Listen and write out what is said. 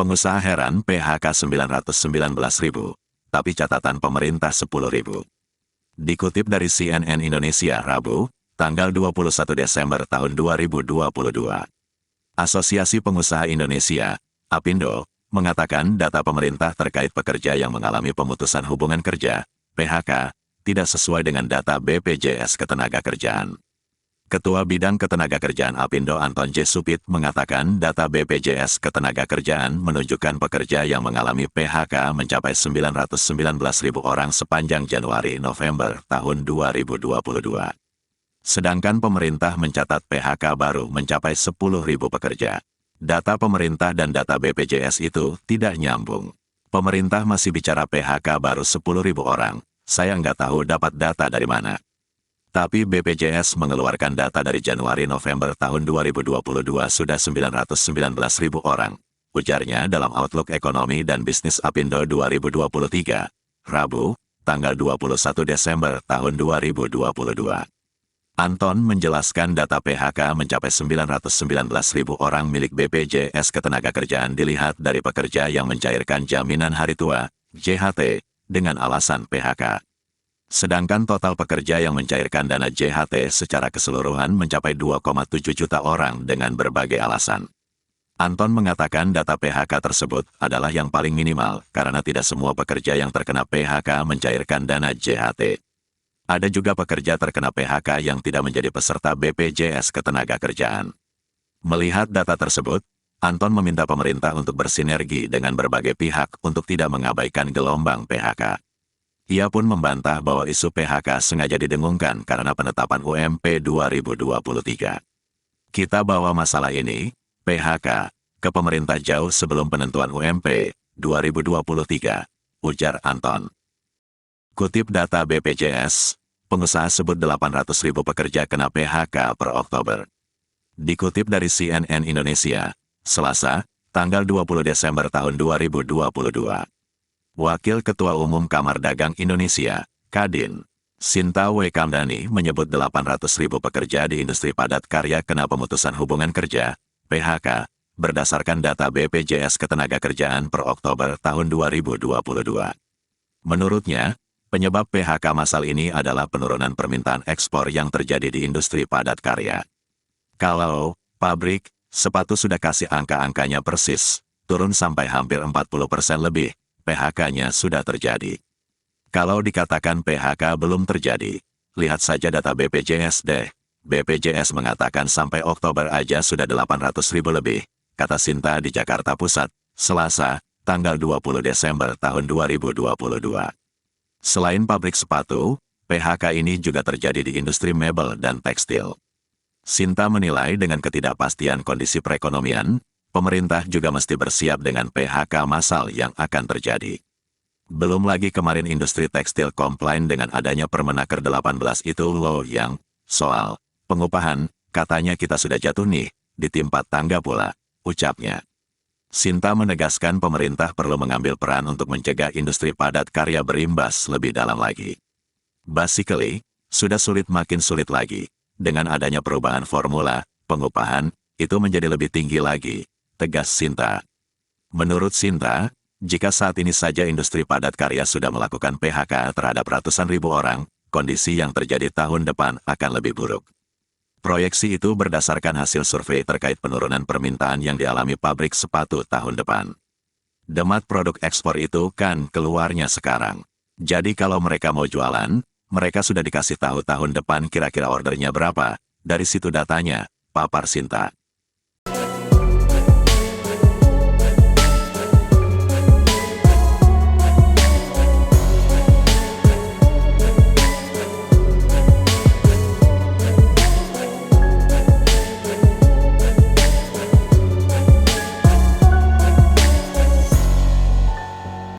Pengusaha heran PHK 919.000, tapi catatan pemerintah 10.000. Dikutip dari CNN Indonesia Rabu, tanggal 21 Desember tahun 2022. Asosiasi Pengusaha Indonesia, APindo, mengatakan data pemerintah terkait pekerja yang mengalami pemutusan hubungan kerja, PHK, tidak sesuai dengan data BPJS Ketenagakerjaan. Ketua Bidang Ketenagakerjaan APindo Anton J. Supit mengatakan data BPJS Ketenagakerjaan menunjukkan pekerja yang mengalami PHK mencapai 919.000 orang sepanjang Januari-November tahun 2022. Sedangkan pemerintah mencatat PHK baru mencapai 10.000 pekerja. Data pemerintah dan data BPJS itu tidak nyambung. Pemerintah masih bicara PHK baru 10.000 orang, saya nggak tahu dapat data dari mana. Tapi BPJS mengeluarkan data dari Januari-November tahun 2022 sudah 919.000 orang, ujarnya dalam Outlook Ekonomi dan Bisnis APindo 2023, Rabu, tanggal 21 Desember tahun 2022. Anton menjelaskan data PHK mencapai 919.000 orang milik BPJS Ketenagakerjaan dilihat dari pekerja yang mencairkan jaminan hari tua, JHT, dengan alasan PHK. Sedangkan total pekerja yang mencairkan dana JHT secara keseluruhan mencapai 2,7 juta orang dengan berbagai alasan. Anton mengatakan data PHK tersebut adalah yang paling minimal karena tidak semua pekerja yang terkena PHK mencairkan dana JHT. Ada juga pekerja terkena PHK yang tidak menjadi peserta BPJS Ketenagakerjaan. Melihat data tersebut, Anton meminta pemerintah untuk bersinergi dengan berbagai pihak untuk tidak mengabaikan gelombang PHK. Ia pun membantah bahwa isu PHK sengaja didengungkan karena penetapan UMP 2023. Kita bawa masalah ini, PHK, ke pemerintah jauh sebelum penentuan UMP 2023, ujar Anton. Kutip data BPJS, pengusaha sebut 800.000 pekerja kena PHK per Oktober. Dikutip dari CNN Indonesia, Selasa, tanggal 20 Desember tahun 2022. Wakil Ketua Umum Kamar Dagang Indonesia, Kadin, Sinta W. Kamdani menyebut 800.000 pekerja di industri padat karya kena pemutusan hubungan kerja, PHK, berdasarkan data BPJS Ketenagakerjaan per Oktober tahun 2022. Menurutnya, penyebab PHK massal ini adalah penurunan permintaan ekspor yang terjadi di industri padat karya. Kalau pabrik, sepatu sudah kasih angka-angkanya persis, turun sampai hampir 40% lebih, PHK-nya sudah terjadi. Kalau dikatakan PHK belum terjadi, lihat saja data BPJS deh. BPJS mengatakan sampai Oktober aja sudah 800.000 lebih, kata Sinta di Jakarta Pusat, Selasa, tanggal 20 Desember tahun 2022. Selain pabrik sepatu, PHK ini juga terjadi di industri mebel dan tekstil. Sinta menilai dengan ketidakpastian kondisi perekonomian, pemerintah juga mesti bersiap dengan PHK massal yang akan terjadi. Belum lagi kemarin industri tekstil komplain dengan adanya Permenaker 18 itu loh yang, soal pengupahan, katanya kita sudah jatuh nih, ditimpa tangga pula, ucapnya. Sinta menegaskan pemerintah perlu mengambil peran untuk mencegah industri padat karya berimbas lebih dalam lagi. Basically, sudah sulit makin sulit lagi, dengan adanya perubahan formula, pengupahan, itu menjadi lebih tinggi lagi, tegas Sinta. Menurut Sinta, jika saat ini saja industri padat karya sudah melakukan PHK terhadap ratusan ribu orang, kondisi yang terjadi tahun depan akan lebih buruk. Proyeksi itu berdasarkan hasil survei terkait penurunan permintaan yang dialami pabrik sepatu tahun depan. Demat produk ekspor itu kan keluarnya sekarang. Jadi kalau mereka mau jualan, mereka sudah dikasih tahu tahun depan kira-kira ordernya berapa, dari situ datanya, papar Sinta.